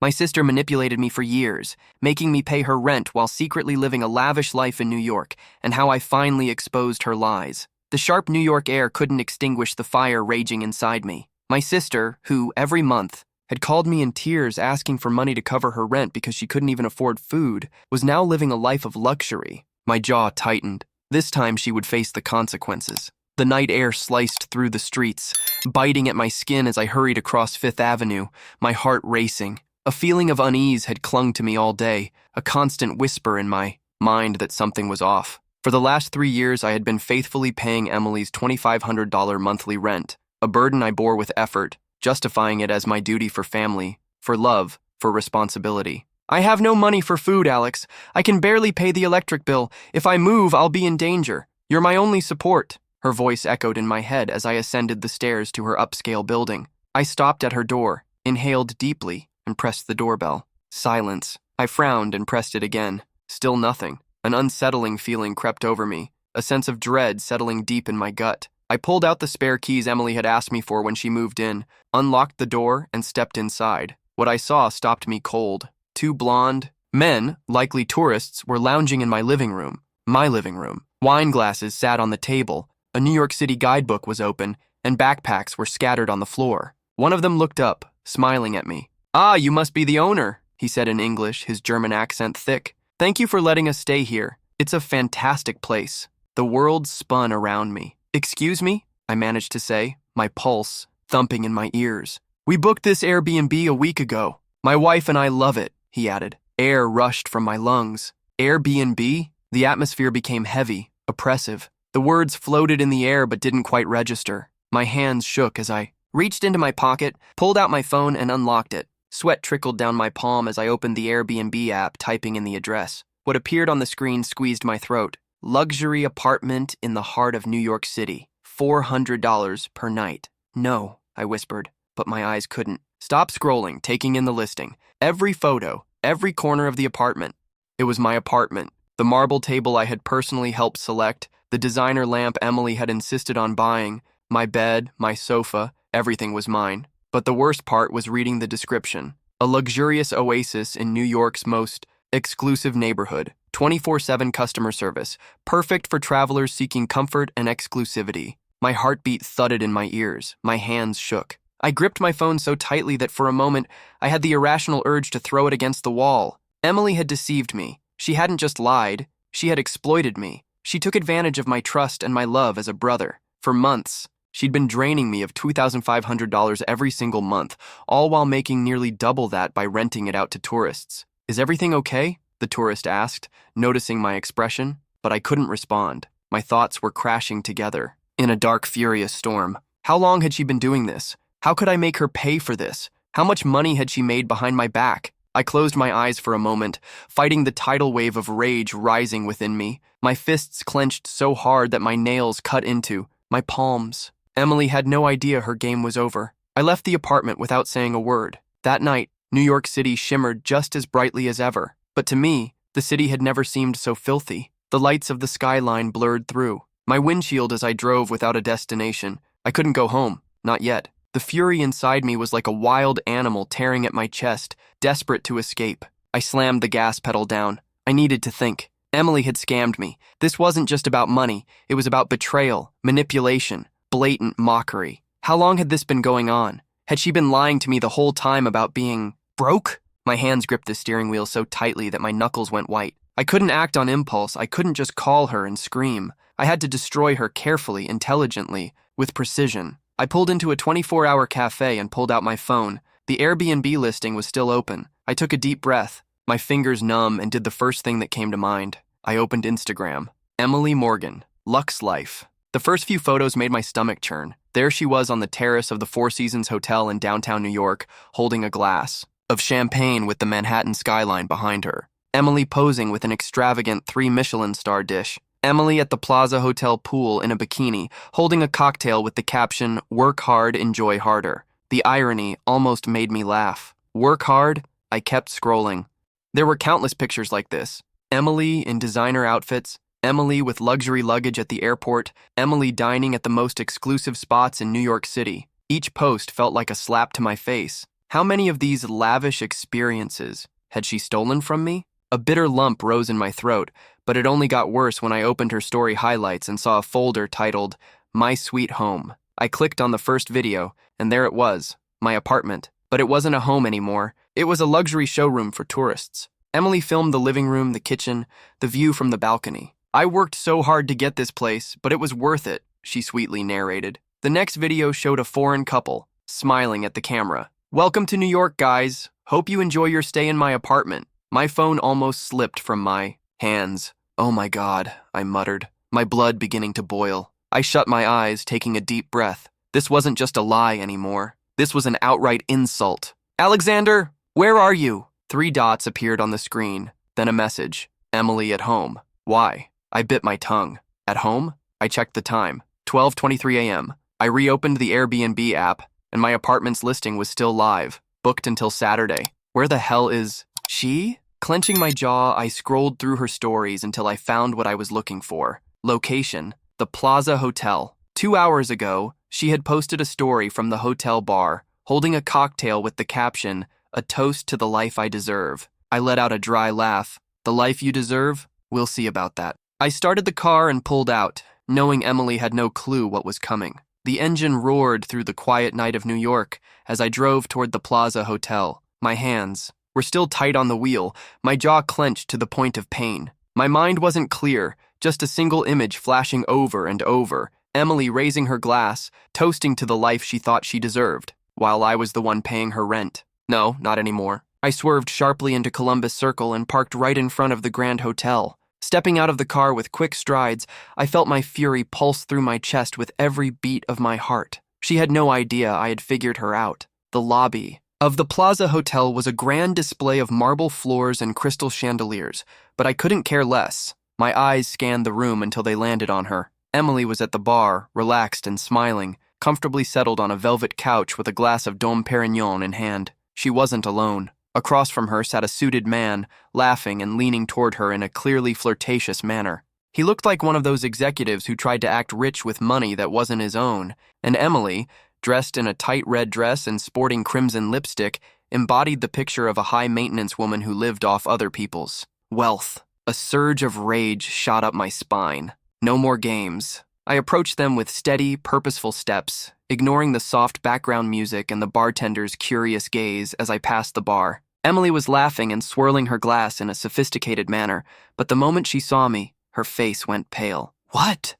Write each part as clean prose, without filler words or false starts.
My sister manipulated me for years, making me pay her rent while secretly living a lavish life in New York, and how I finally exposed her lies. The sharp New York air couldn't extinguish the fire raging inside me. My sister, who, every month, had called me in tears asking for money to cover her rent because she couldn't even afford food, was now living a life of luxury. My jaw tightened. This time she would face the consequences. The night air sliced through the streets, biting at my skin as I hurried across Fifth Avenue, my heart racing. A feeling of unease had clung to me all day, a constant whisper in my mind that something was off. For the last 3 years, I had been faithfully paying Emily's $2,500 monthly rent, a burden I bore with effort, justifying it as my duty for family, for love, for responsibility. "I have no money for food, Alex. I can barely pay the electric bill. If I move, I'll be in danger. You're my only support." Her voice echoed in my head as I ascended the stairs to her upscale building. I stopped at her door, inhaled deeply, and pressed the doorbell. Silence. I frowned and pressed it again. Still nothing. An unsettling feeling crept over me, a sense of dread settling deep in my gut. I pulled out the spare keys Emily had asked me for when she moved in, unlocked the door, and stepped inside. What I saw stopped me cold. 2 blonde men, likely tourists, were lounging in my living room. My living room. Wine glasses sat on the table, a New York City guidebook was open, and backpacks were scattered on the floor. One of them looked up, smiling at me. "Ah, you must be the owner," he said in English, his German accent thick. "Thank you for letting us stay here. It's a fantastic place." The world spun around me. "Excuse me?" I managed to say, my pulse thumping in my ears. "We booked this Airbnb a week ago. My wife and I love it," he added. Air rushed from my lungs. Airbnb? The atmosphere became heavy, oppressive. The words floated in the air but didn't quite register. My hands shook as I reached into my pocket, pulled out my phone, and unlocked it. Sweat trickled down my palm as I opened the Airbnb app, typing in the address. What appeared on the screen squeezed my throat. Luxury apartment in the heart of New York City. $400 per night. "No," I whispered, but my eyes couldn't. Stop scrolling, taking in the listing. Every photo, every corner of the apartment. It was my apartment. The marble table I had personally helped select, the designer lamp Emily had insisted on buying, my bed, my sofa, everything was mine. But the worst part was reading the description. A luxurious oasis in New York's most exclusive neighborhood. 24/7 customer service. Perfect for travelers seeking comfort and exclusivity. My heartbeat thudded in my ears. My hands shook. I gripped my phone so tightly that for a moment, I had the irrational urge to throw it against the wall. Emily had deceived me. She hadn't just lied. She had exploited me. She took advantage of my trust and my love as a brother. For months, she'd been draining me of $2,500 every single month, all while making nearly double that by renting it out to tourists. "Is everything okay?" the tourist asked, noticing my expression, but I couldn't respond. My thoughts were crashing together in a dark, furious storm. How long had she been doing this? How could I make her pay for this? How much money had she made behind my back? I closed my eyes for a moment, fighting the tidal wave of rage rising within me. My fists clenched so hard that my nails cut into my palms. Emily had no idea her game was over. I left the apartment without saying a word. That night, New York City shimmered just as brightly as ever. But to me, the city had never seemed so filthy. The lights of the skyline blurred through my windshield as I drove without a destination. I couldn't go home, not yet. The fury inside me was like a wild animal tearing at my chest, desperate to escape. I slammed the gas pedal down. I needed to think. Emily had scammed me. This wasn't just about money. It was about betrayal, manipulation, blatant mockery. How long had this been going on? Had she been lying to me the whole time about being broke? My hands gripped the steering wheel so tightly that my knuckles went white. I couldn't act on impulse. I couldn't just call her and scream. I had to destroy her carefully, intelligently, with precision. I pulled into a 24-hour cafe and pulled out my phone. The Airbnb listing was still open. I took a deep breath, my fingers numb, and did the first thing that came to mind. I opened Instagram. Emily Morgan, Luxe Life. The first few photos made my stomach churn. There she was on the terrace of the Four Seasons Hotel in downtown New York, holding a glass of champagne with the Manhattan skyline behind her. Emily posing with an extravagant 3 Michelin star dish. Emily at the Plaza Hotel pool in a bikini, holding a cocktail with the caption, "Work hard, enjoy harder." The irony almost made me laugh. Work hard? I kept scrolling. There were countless pictures like this. Emily in designer outfits, Emily with luxury luggage at the airport, Emily dining at the most exclusive spots in New York City. Each post felt like a slap to my face. How many of these lavish experiences had she stolen from me? A bitter lump rose in my throat, but it only got worse when I opened her story highlights and saw a folder titled, My Sweet Home. I clicked on the first video, and there it was, my apartment. But it wasn't a home anymore. It was a luxury showroom for tourists. Emily filmed the living room, the kitchen, the view from the balcony. I worked so hard to get this place, but it was worth it, she sweetly narrated. The next video showed a foreign couple, smiling at the camera. Welcome to New York, guys. Hope you enjoy your stay in my apartment. My phone almost slipped from my hands. Oh my God, I muttered, my blood beginning to boil. I shut my eyes, taking a deep breath. This wasn't just a lie anymore. This was an outright insult. Alexander, where are you? 3 dots appeared on the screen, then a message. Emily at home. Why? I bit my tongue. At home? I checked the time. 12:23 a.m. I reopened the Airbnb app, and my apartment's listing was still live, booked until Saturday. Where the hell is she? Clenching my jaw, I scrolled through her stories until I found what I was looking for. Location: the Plaza Hotel. 2 hours ago, she had posted a story from the hotel bar, holding a cocktail with the caption, "A toast to the life I deserve." I let out a dry laugh. The life you deserve? We'll see about that. I started the car and pulled out, knowing Emily had no clue what was coming. The engine roared through the quiet night of New York as I drove toward the Plaza Hotel. My hands were still tight on the wheel, my jaw clenched to the point of pain. My mind wasn't clear, just a single image flashing over and over. Emily raising her glass, toasting to the life she thought she deserved, while I was the one paying her rent. No, not anymore. I swerved sharply into Columbus Circle and parked right in front of the Grand Hotel. Stepping out of the car with quick strides, I felt my fury pulse through my chest with every beat of my heart. She had no idea I had figured her out. The lobby of the Plaza Hotel was a grand display of marble floors and crystal chandeliers, but I couldn't care less. My eyes scanned the room until they landed on her. Emily was at the bar, relaxed and smiling, comfortably settled on a velvet couch with a glass of Dom Perignon in hand. She wasn't alone. Across from her sat a suited man, laughing and leaning toward her in a clearly flirtatious manner. He looked like one of those executives who tried to act rich with money that wasn't his own, and Emily, dressed in a tight red dress and sporting crimson lipstick, embodied the picture of a high-maintenance woman who lived off other people's wealth. A surge of rage shot up my spine. No more games. I approached them with steady, purposeful steps, ignoring the soft background music and the bartender's curious gaze as I passed the bar. Emily was laughing and swirling her glass in a sophisticated manner, but the moment she saw me, her face went pale. What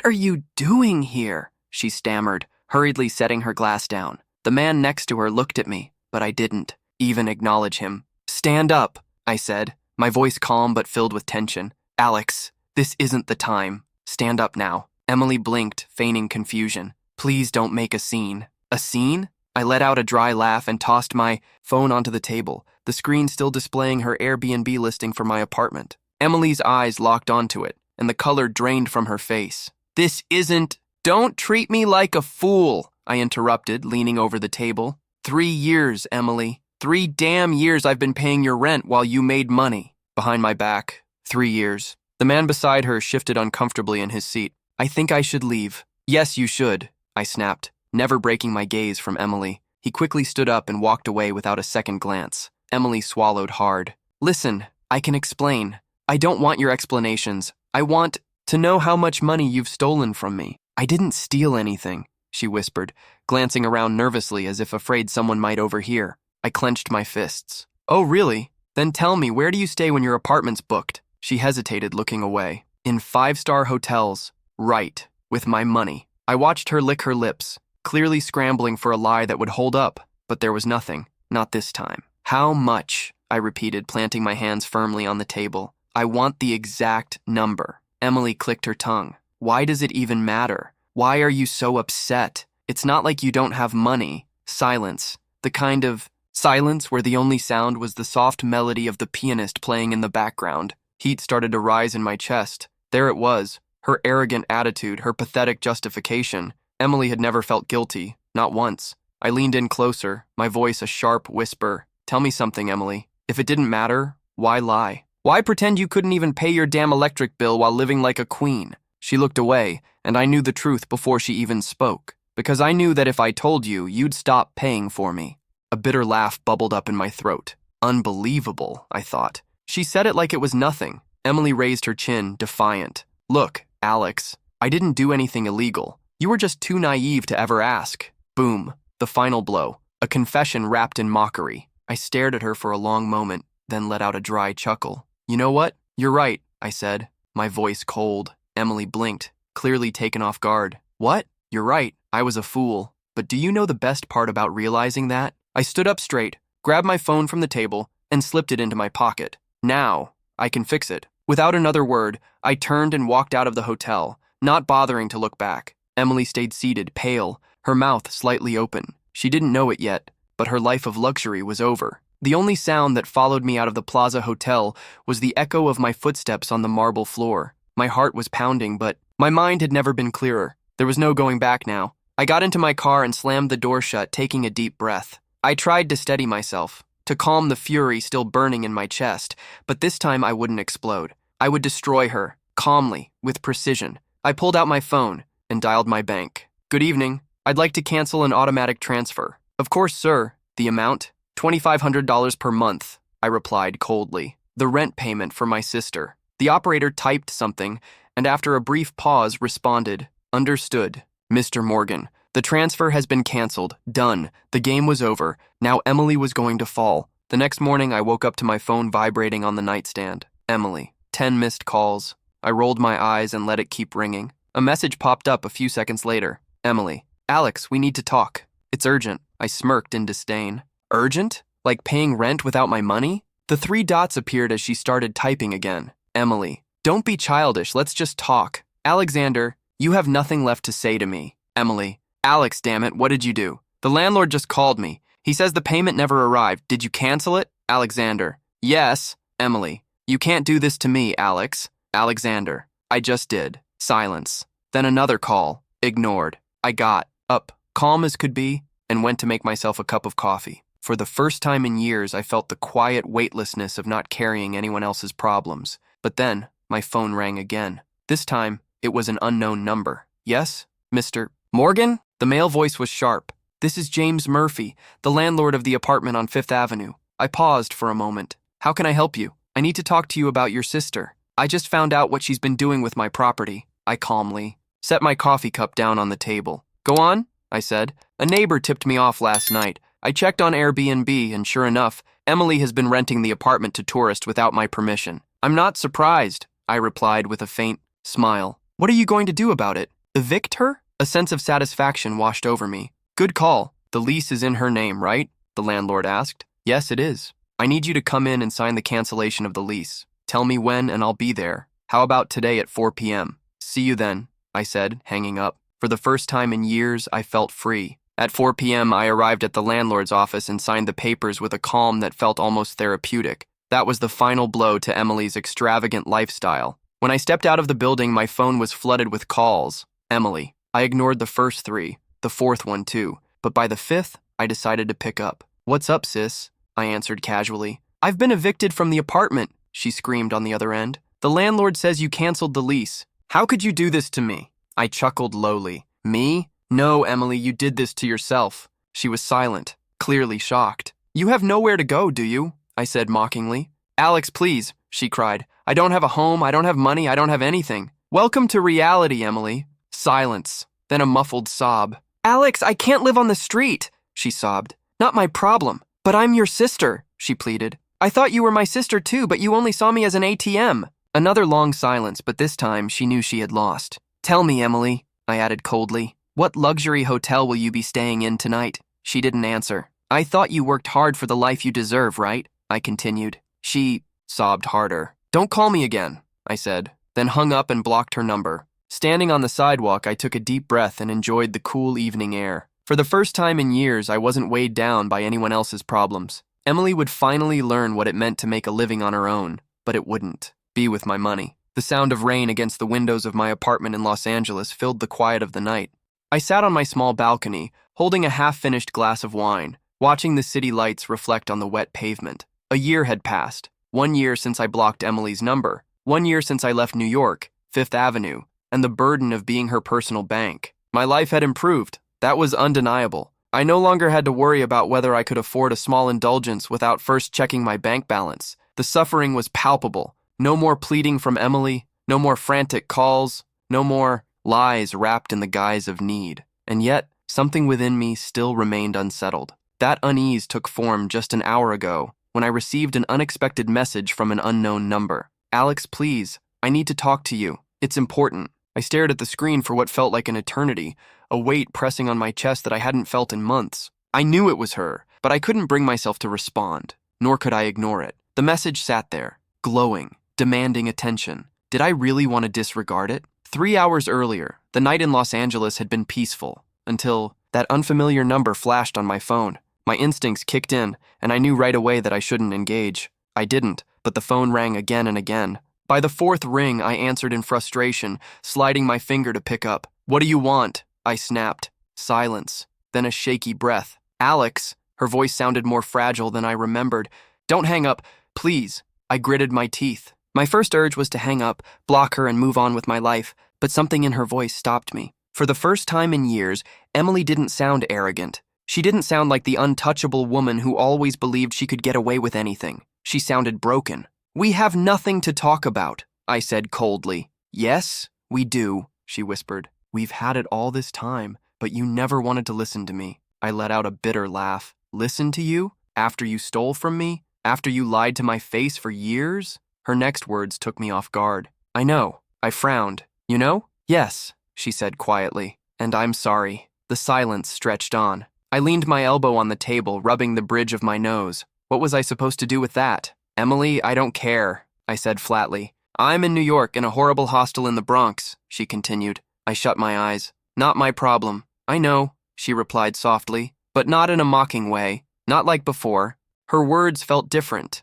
are you doing here?" she stammered, hurriedly setting her glass down. The man next to her looked at me, but I didn't even acknowledge him. "Stand up," I said, my voice calm but filled with tension. "Alex, this isn't the time. Stand up now." Emily blinked, feigning confusion. "Please don't make a scene." "A scene?" I let out a dry laugh and tossed my phone onto the table, the screen still displaying her Airbnb listing for my apartment. Emily's eyes locked onto it, and the color drained from her face. "This isn't—" "Don't treat me like a fool," I interrupted, leaning over the table. 3 years, Emily. 3 damn years I've been paying your rent while you made money. Behind my back. 3 years. The man beside her shifted uncomfortably in his seat. "I think I should leave." "Yes, you should," I snapped, never breaking my gaze from Emily. He quickly stood up and walked away without a second glance. Emily swallowed hard. "Listen, I can explain. I don't want your explanations. I want to know how much money you've stolen from me." "I didn't steal anything," she whispered, glancing around nervously as if afraid someone might overhear. I clenched my fists. "Oh, really? Then tell me, where do you stay when your apartment's booked?" She hesitated, looking away. "In 5-star hotels. Right. With my money." I watched her lick her lips, clearly scrambling for a lie that would hold up, but there was nothing. Not this time. "How much?" I repeated, planting my hands firmly on the table. "I want the exact number." Emily clicked her tongue. "Why does it even matter? Why are you so upset? It's not like you don't have money." Silence. The kind of silence where the only sound was the soft melody of the pianist playing in the background. Heat started to rise in my chest. There it was. Her arrogant attitude, her pathetic justification. Emily had never felt guilty, not once. I leaned in closer, my voice a sharp whisper. "Tell me something, Emily. If it didn't matter, why lie? Why pretend you couldn't even pay your damn electric bill while living like a queen?" She looked away, and I knew the truth before she even spoke. Because I knew that if I told you, you'd stop paying for me. A bitter laugh bubbled up in my throat. Unbelievable, I thought. She said it like it was nothing. Emily raised her chin, defiant. Look, Alex, I didn't do anything illegal. You were just too naive to ever ask. Boom, the final blow. A confession wrapped in mockery. I stared at her for a long moment, then let out a dry chuckle. You know what? You're right, I said, my voice cold. Emily blinked, clearly taken off guard. What? You're right, I was a fool. But do you know the best part about realizing that? I stood up straight, grabbed my phone from the table, and slipped it into my pocket. Now, I can fix it. Without another word, I turned and walked out of the hotel, not bothering to look back. Emily stayed seated, pale, her mouth slightly open. She didn't know it yet, but her life of luxury was over. The only sound that followed me out of the Plaza Hotel was the echo of my footsteps on the marble floor. My heart was pounding, but my mind had never been clearer. There was no going back now. I got into my car and slammed the door shut, taking a deep breath. I tried to steady myself, to calm the fury still burning in my chest, but this time I wouldn't explode. I would destroy her, calmly, with precision. I pulled out my phone and dialed my bank. Good evening. I'd like to cancel an automatic transfer. Of course, sir. The amount? $2,500 per month, I replied coldly. The rent payment for my sister. The operator typed something, and after a brief pause responded, Understood. Mr. Morgan, the transfer has been canceled. Done. The game was over. Now Emily was going to fall. The next morning, I woke up to my phone vibrating on the nightstand. Emily. 10 missed calls. I rolled my eyes and let it keep ringing. A message popped up a few seconds later. Emily. Alex, we need to talk. It's urgent. I smirked in disdain. Urgent? Like paying rent without my money? The 3 dots appeared as she started typing again. Emily. Don't be childish. Let's just talk. Alexander, you have nothing left to say to me. Emily. Alex, damn it, what did you do? The landlord just called me. He says the payment never arrived. Did you cancel it? Alexander. Yes. Emily. You can't do this to me, Alex. Alexander. I just did. Silence. Then another call. Ignored. I got up, calm as could be, and went to make myself a cup of coffee. For the first time in years, I felt the quiet weightlessness of not carrying anyone else's problems. But then, my phone rang again. This time, it was an unknown number. Yes? Mr. Morgan? The male voice was sharp. This is James Murphy, the landlord of the apartment on 5th Avenue. I paused for a moment. How can I help you? I need to talk to you about your sister. I just found out what she's been doing with my property. I calmly set my coffee cup down on the table. Go on, I said. A neighbor tipped me off last night. I checked on Airbnb, and sure enough, Emily has been renting the apartment to tourists without my permission. I'm not surprised, I replied with a faint smile. What are you going to do about it? Evict her? A sense of satisfaction washed over me. Good call. The lease is in her name, right? The landlord asked. Yes, it is. I need you to come in and sign the cancellation of the lease. Tell me when and I'll be there. How about today at 4 p.m.? See you then, I said, hanging up. For the first time in years, I felt free. At 4 p.m., I arrived at the landlord's office and signed the papers with a calm that felt almost therapeutic. That was the final blow to Emily's extravagant lifestyle. When I stepped out of the building, my phone was flooded with calls. Emily. I ignored the first 3, the 4th one too, but by the 5th, I decided to pick up. What's up, sis? I answered casually. I've been evicted from the apartment, she screamed on the other end. The landlord says you canceled the lease. How could you do this to me? I chuckled lowly. Me? No, Emily, you did this to yourself. She was silent, clearly shocked. You have nowhere to go, do you? I said mockingly. Alex, please, she cried. I don't have a home, I don't have money, I don't have anything. Welcome to reality, Emily. Silence, then a muffled sob. Alex, I can't live on the street, she sobbed. Not my problem. But I'm your sister, she pleaded. I thought you were my sister too, but you only saw me as an ATM. Another long silence, but this time she knew she had lost. Tell me, Emily, I added coldly. What luxury hotel will you be staying in tonight? She didn't answer. I thought you worked hard for the life you deserve, right? I continued. She sobbed harder. Don't call me again, I said, then hung up and blocked her number. Standing on the sidewalk, I took a deep breath and enjoyed the cool evening air. For the first time in years, I wasn't weighed down by anyone else's problems. Emily would finally learn what it meant to make a living on her own, but it wouldn't be with my money. The sound of rain against the windows of my apartment in Los Angeles filled the quiet of the night. I sat on my small balcony, holding a half-finished glass of wine, watching the city lights reflect on the wet pavement. A year had passed. 1 year since I blocked Emily's number. 1 year since I left New York, 5th Avenue, and the burden of being her personal bank. My life had improved. That was undeniable. I no longer had to worry about whether I could afford a small indulgence without first checking my bank balance. The suffering was palpable. No more pleading from Emily, no more frantic calls, no more lies wrapped in the guise of need. And yet, something within me still remained unsettled. That unease took form just an hour ago when I received an unexpected message from an unknown number. Alex, please, I need to talk to you. It's important. I stared at the screen for what felt like an eternity, a weight pressing on my chest that I hadn't felt in months. I knew it was her, but I couldn't bring myself to respond, nor could I ignore it. The message sat there, glowing, demanding attention. Did I really want to disregard it? 3 hours earlier, the night in Los Angeles had been peaceful, until that unfamiliar number flashed on my phone. My instincts kicked in, and I knew right away that I shouldn't engage. I didn't, but the phone rang again and again. By the fourth ring, I answered in frustration, sliding my finger to pick up. What do you want? I snapped. Silence, then a shaky breath. Alex, her voice sounded more fragile than I remembered. Don't hang up, please. I gritted my teeth. My first urge was to hang up, block her, and move on with my life, but something in her voice stopped me. For the first time in years, Emily didn't sound arrogant. She didn't sound like the untouchable woman who always believed she could get away with anything. She sounded broken. We have nothing to talk about, I said coldly. Yes, we do, she whispered. We've had it all this time, but you never wanted to listen to me. I let out a bitter laugh. Listen to you? After you stole from me? After you lied to my face for years? Her next words took me off guard. I know. I frowned. You know? Yes, she said quietly. And I'm sorry. The silence stretched on. I leaned my elbow on the table, rubbing the bridge of my nose. What was I supposed to do with that? Emily, I don't care, I said flatly. I'm in New York in a horrible hostel in the Bronx, she continued. I shut my eyes. Not my problem. I know, she replied softly, but not in a mocking way, not like before. Her words felt different,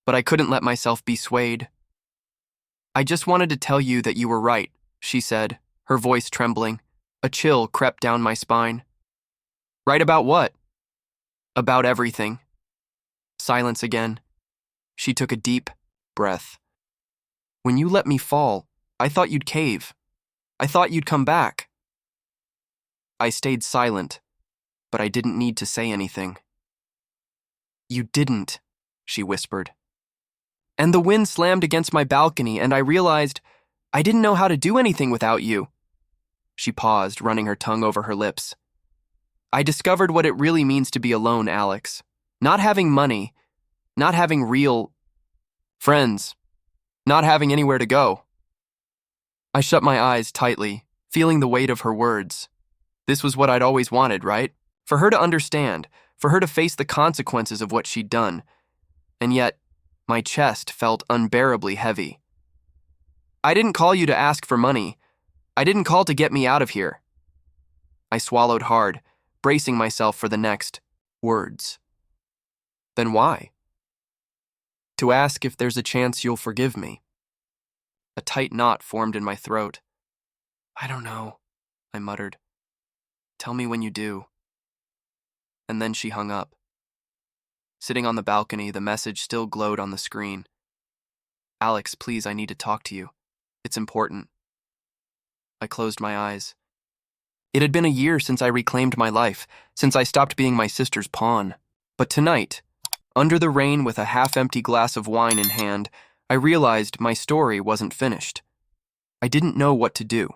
but I couldn't let myself be swayed. I just wanted to tell you that you were right, she said, her voice trembling. A chill crept down my spine. Right about what? About everything. Silence again. She took a deep breath. When you let me fall, I thought you'd cave. I thought you'd come back. I stayed silent, but I didn't need to say anything. You didn't, she whispered. And the wind slammed against my balcony, and I realized I didn't know how to do anything without you. She paused, running her tongue over her lips. I discovered what it really means to be alone, Alex. Not having money, not having real friends, not having anywhere to go. I shut my eyes tightly, feeling the weight of her words. This was what I'd always wanted, right? For her to understand, for her to face the consequences of what she'd done. And yet, my chest felt unbearably heavy. I didn't call you to ask for money. I didn't call to get me out of here. I swallowed hard, bracing myself for the next words. Then why? To ask if there's a chance you'll forgive me. A tight knot formed in my throat. I don't know, I muttered. Tell me when you do. And then she hung up. Sitting on the balcony, the message still glowed on the screen. Alex, please, I need to talk to you. It's important. I closed my eyes. It had been a year since I reclaimed my life, since I stopped being my sister's pawn. But tonight, under the rain with a half-empty glass of wine in hand, I realized my story wasn't finished. I didn't know what to do.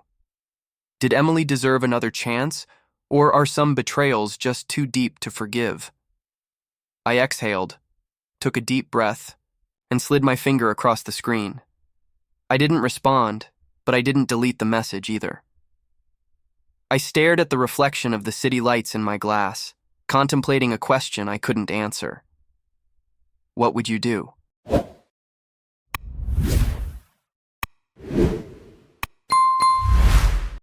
Did Emily deserve another chance, or are some betrayals just too deep to forgive? I exhaled, took a deep breath, and slid my finger across the screen. I didn't respond, but I didn't delete the message either. I stared at the reflection of the city lights in my glass, contemplating a question I couldn't answer. What would you do?